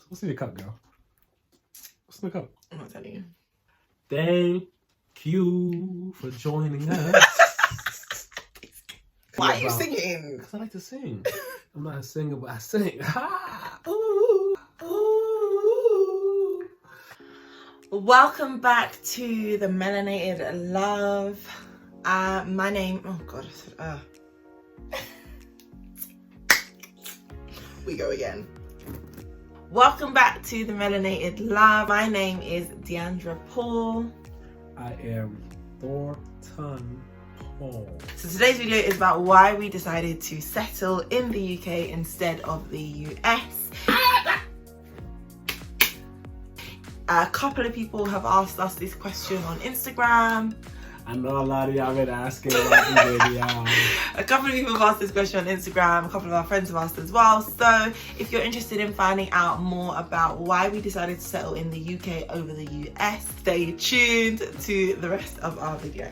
What's in your cup, girl? What's in the cup? I'm not telling you. Thank you for joining us. Why are you singing? Because I like to sing. I'm not a singer, but I sing. Ha! Ooh, ooh. Welcome back to the Melanated Love. My name. Oh God. We go again. Welcome back to the Melanated Love. My name is Deandra Paul. I am Thornton Paul. So today's video is about why we decided to settle in the UK instead of the US. A couple of people have asked us this question on Instagram. I know a lot of y'all been asking about the video. A couple of people have asked this question on Instagram. A couple of our friends have asked as well. So if you're interested in finding out more about why we decided to settle in the UK over the US, stay tuned to the rest of our video.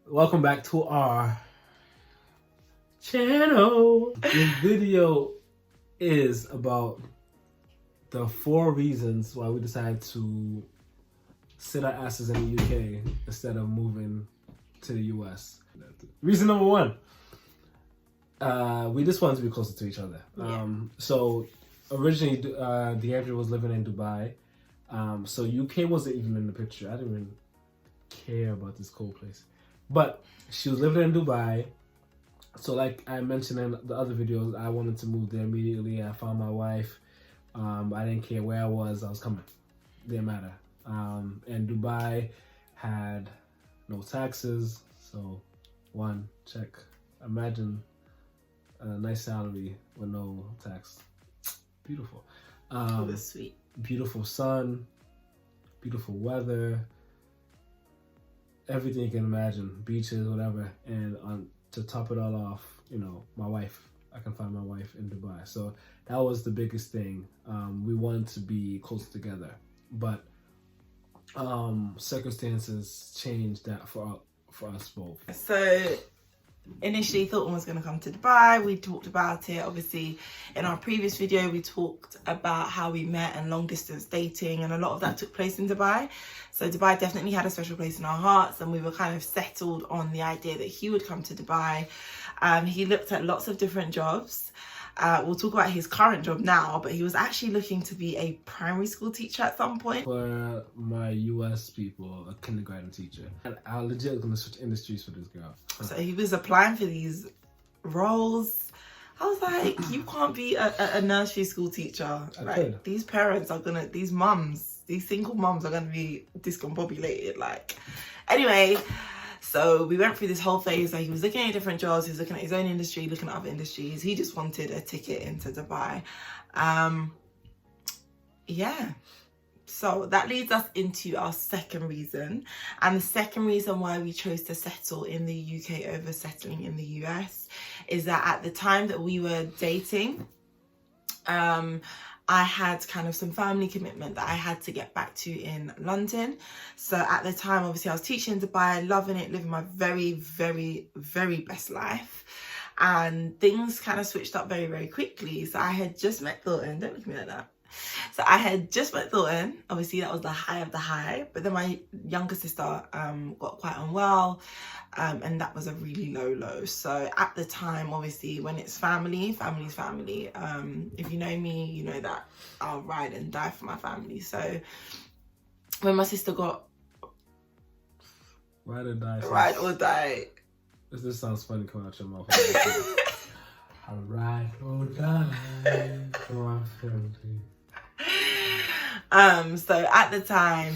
Welcome back to our channel. This video is about the 4 reasons why we decided to sit our asses in the UK instead of moving to the US. Reason number 1, we just wanted to be closer to each other. Yeah. So originally, Deandra was living in Dubai. So UK wasn't even in the picture. I didn't even care about this cold place. But she was living in Dubai. So like I mentioned in the other videos, I wanted to move there immediately. I found my wife. I didn't care where I was coming. Didn't matter. And Dubai had no taxes. So 1, check. Imagine a nice salary with no tax. Beautiful. That's sweet. Beautiful sun. Beautiful weather. Everything you can imagine. Beaches, whatever. And to top it all off, you know, my wife. I can find my wife in Dubai. So that was the biggest thing. We wanted to be close together, but circumstances changed that for us both. So initially Thornton was going to come to Dubai. We talked about it. Obviously, in our previous video, we talked about how we met and long distance dating, and a lot of that took place in Dubai. So Dubai definitely had a special place in our hearts, and we were kind of settled on the idea that he would come to Dubai. He looked at lots of different jobs. We'll talk about his current job now, but he was actually looking to be a primary school teacher at some point. For my US people, a kindergarten teacher. And I legit gonna switch industries for this girl. So he was applying for these roles. I was like, you can't be a nursery school teacher. Like, these parents are gonna, these single mums are gonna be discombobulated. Like, anyway, so we went through this whole phase. Like, he was looking at different jobs, he was looking at his own industry, looking at other industries. He just wanted a ticket into Dubai. Yeah. So that leads us into our second reason. And the second reason why we chose to settle in the UK over settling in the US is that at the time that we were dating, I had kind of some family commitment that I had to get back to in London. So at the time, obviously I was teaching in Dubai, loving it, living my very, very, very best life. And things kind of switched up very, very quickly. So I had just met Thornton. Don't look at me like that. So I had just met Thornton. Obviously that was the high of the high. But then my younger sister got quite unwell. And that was a really low. So at the time, obviously, when it's family's family. If you know me, you know that I'll ride and die for my family. So when my sister got... Ride or die. Ride or die. This sounds funny coming out your mouth. I ride or die for my family. So at the time,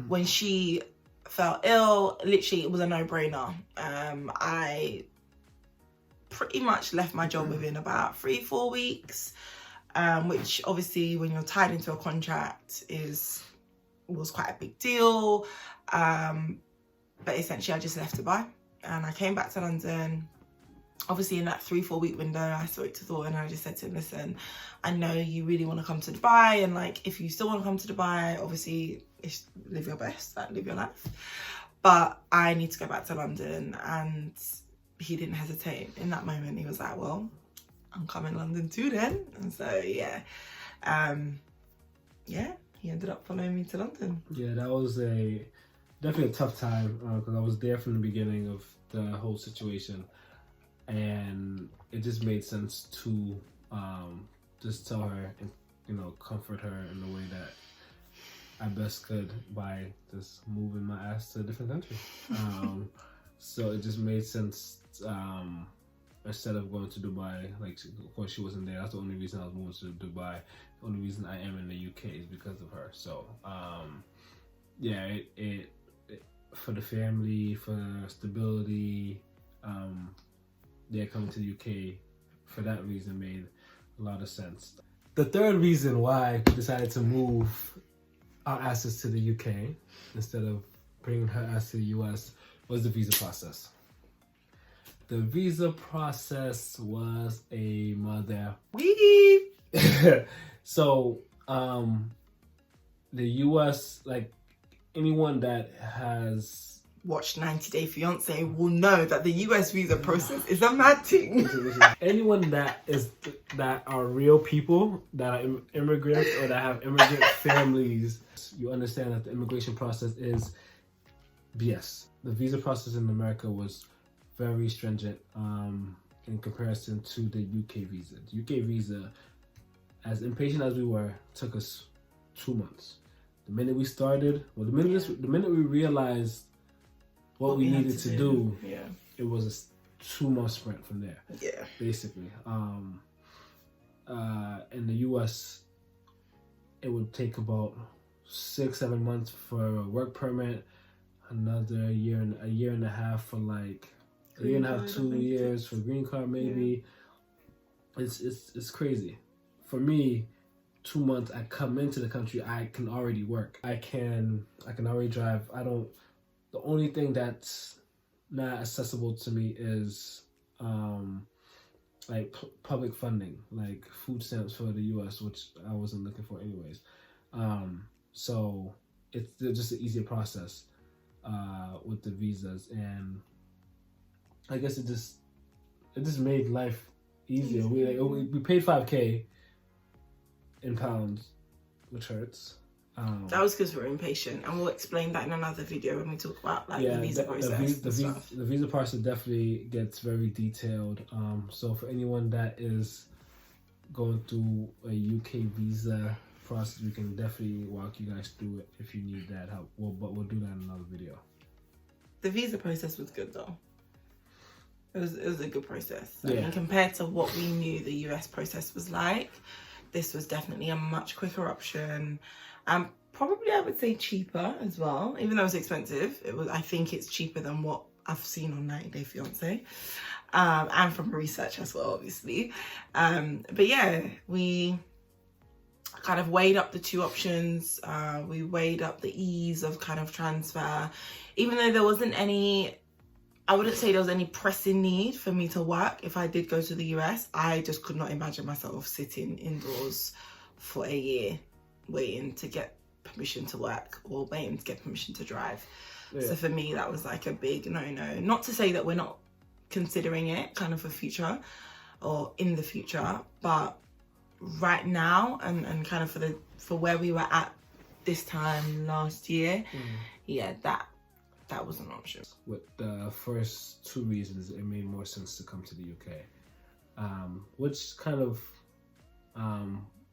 when she fell ill, literally it was a no-brainer. I pretty much left my job within about 3-4 weeks, which obviously when you're tied into a contract was quite a big deal. But essentially I just left Dubai and I came back to London. Obviously in that 3-4 week window, I spoke to Thornton and I just said to him, listen, I know you really want to come to Dubai, and like, if you still want to come to Dubai, obviously live your best, like, live your life. but I need to go back to London. And he didn't hesitate in that moment. He was like, well, I'm coming to London too then. And so yeah, he ended up following me to London. Yeah, that was definitely a tough time because I was there from the beginning of the whole situation, and it just made sense to just tell her and, you know, comfort her in the way that I best could by just moving my ass to a different country. So it just made sense. Instead of going to Dubai, like, of course she wasn't there. That's the only reason I was moving to Dubai. The only reason I am in the UK is because of her. So yeah, it for the family, for stability, yeah, coming to the UK for that reason made a lot of sense. The third reason why we decided to move our asses to the UK instead of bringing her ass to the US was the visa process. The visa process was a mother. Wee! So, the US, like, anyone that has watched 90 Day Fiance will know that the US visa process is a mad thing. Anyone that are real people, that are immigrants or that have immigrant families, you understand that the immigration process is BS. The visa process in America was very stringent in comparison to the UK visa. The UK visa, as impatient as we were, took us 2 months. The minute we started, well, the minute we realized what we needed to do, yeah, it was a 2-month sprint from there. Yeah, basically. In the US, it would take about 6-7 months for a work permit, another year and a half for like a year and a half, 2 years for green card maybe. Yeah. It's crazy. For me, 2 months I come into the country, I can already work. I can already drive. The only thing that's not accessible to me is like public funding, like food stamps for the US, which I wasn't looking for anyways. So it's just an easier process with the visas, and I guess it just made life easier. We paid $5,000 in pounds, which hurts. That was because we're impatient, and we'll explain that in another video when we talk about like the visa process. The visa process definitely gets very detailed. So for anyone that is going through a UK visa process, we can definitely walk you guys through it if you need that help. But we'll do that in another video. The visa process was good though. It was a good process. Yeah. I mean, compared to what we knew the US process was like, this was definitely a much quicker option. Probably I would say cheaper as well, even though it was expensive. I think it's cheaper than what I've seen on 90 Day Fiance, and from research as well, obviously. But yeah, we kind of weighed up the two options. We weighed up the ease of kind of transfer, even though there wasn't any, I wouldn't say there was any pressing need for me to work. If I did go to the US, I just could not imagine myself sitting indoors for a year waiting to get permission to work or waiting to get permission to drive. Yeah. So for me, that was like a big no-no. Not to say that we're not considering it kind of for future or in the future, but right now and kind of for where we were at this time last year, yeah, that was an option. With the first two reasons, it made more sense to come to the UK, which kind of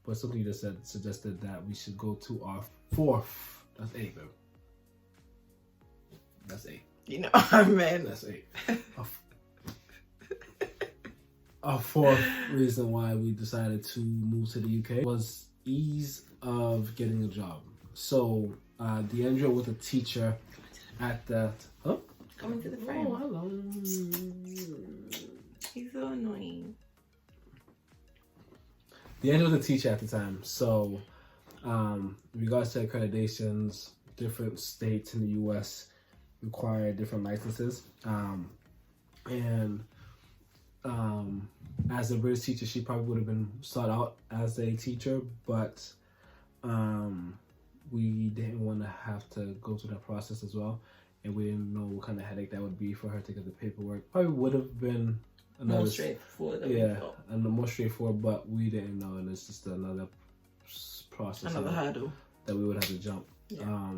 was something you just suggested that we should go to our fourth. That's 8, though. That's 8. You know what I mean? That's 8. Our fourth reason why we decided to move to the UK was ease of getting a job. So, Deandra was a teacher at the... Huh? Come into the frame. Oh, hello. He's so annoying. Deandra was a teacher at the time. So, in regards to accreditations, different states in the US require different licenses. As a British teacher, she probably would have been sought out as a teacher, but we didn't want to have to go through that process as well. and we didn't know what kind of headache that would be for her to get the paperwork. Probably would have been More straightforward. Than we thought. and more straightforward, but we didn't know, and it's just another process, Another hurdle that we would have to jump. Yeah.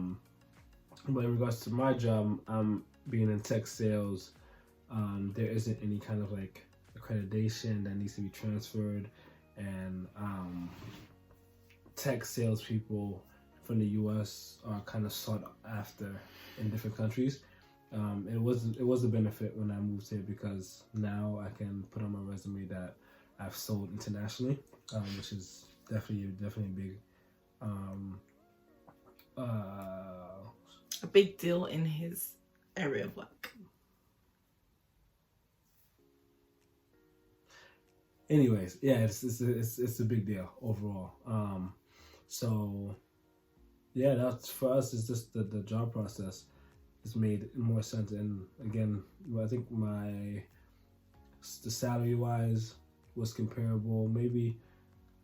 But in regards to my job, being in tech sales, there isn't any kind of like accreditation that needs to be transferred, and tech salespeople from the U.S. are kind of sought after in different countries. It was a benefit when I moved here, because now I can put on my resume that I've sold internationally, which is definitely a big a big deal in his area of work. Anyways, yeah, it's a big deal overall. So yeah, that's for us. It's just the job process has made more sense. And again, I think the salary wise was comparable, maybe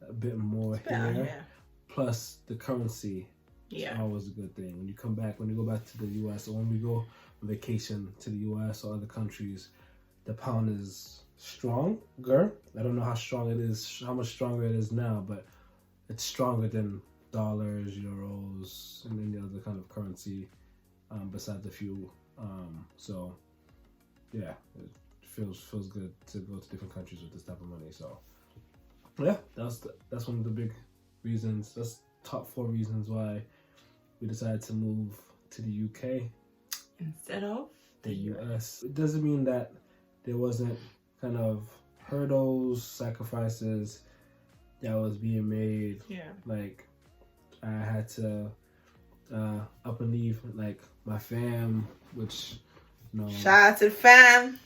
a bit more here. Yeah. Plus the currency. Yeah. It's always a good thing. When you go back to the US, or when we go on vacation to the US or other countries, the pound is stronger. I don't know how strong it is, how much stronger it is now, but it's stronger than dollars, euros, and any other kind of currency besides a few. So yeah, it feels good to go to different countries with this type of money. So yeah, that's one of the big reasons. That's top 4 reasons why we decided to move to the UK instead of the US. It doesn't mean that there wasn't kind of hurdles, sacrifices that was being made. Yeah. Like I had to up and leave like my fam, which shout out to the fam.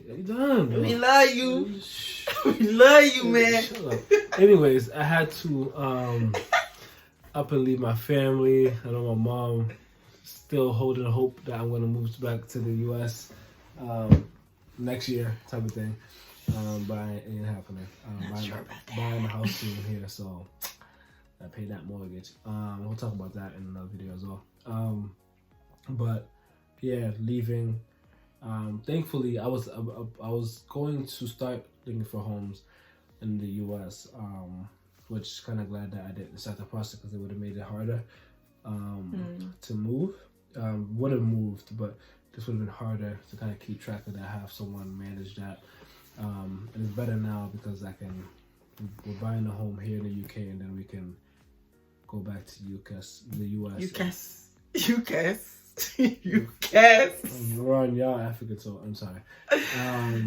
You done, bro. We love you. We love you, man. Shut up. Anyways, I had to up and leave my family. I know my mom still holding hope that I'm gonna move back to the US next year, type of thing. But it ain't happening. Not sure about that. Buying a house soon here, so I paid that mortgage. We'll talk about that in another video as well. But yeah, leaving. Thankfully, I was going to start looking for homes in the US, which kind of glad that I didn't start the process, because it would have made it harder to move. Would have moved, but this would have been harder to kind of keep track of that, have someone manage that. And it's better now because we're buying a home here in the UK, and then we can go back to the US. We're on y'all Africa, so I'm sorry.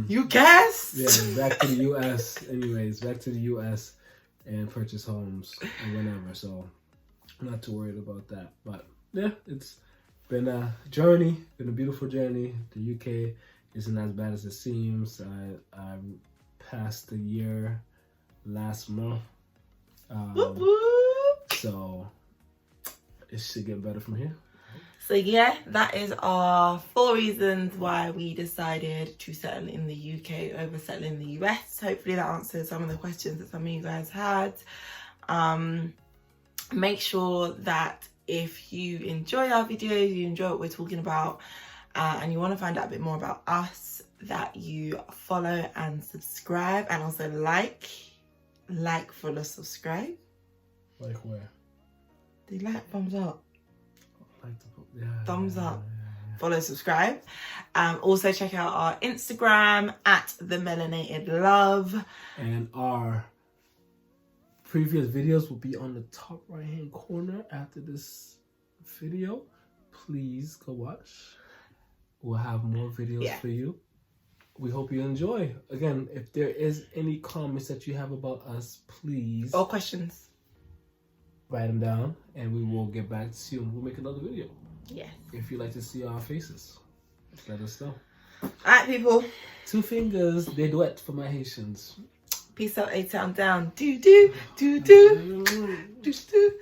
Yeah, back to the US. Anyways, back to the US and purchase homes and whenever. So I'm not too worried about that. But yeah, it's been a journey, been a beautiful journey. The UK isn't as bad as it seems. I passed the year last month. So it should get better from here. So yeah, that is our 4 reasons why we decided to settle in the UK over settling in the US. Hopefully that answers some of the questions that some of you guys had. Make sure that if you enjoy our videos, you enjoy what we're talking about, and you want to find out a bit more about us, that you follow and subscribe, and also like, follow, subscribe. Like where? Do you like thumbs up? Thumbs up. Follow, subscribe. Also check out our Instagram at The Melanated Love. And our previous videos will be on the top right hand corner after this video. Please go watch. We'll have more videos for you. We hope you enjoy. Again, if there is any comments that you have about us, please. Or questions. Write them down and we will get back to you and we'll make another video. Yes. If you like to see our faces, let us know. Alright, people. 2 fingers, they duet for my Haitians. Peace out, A-Town down. Do, do, do, do. Do, do.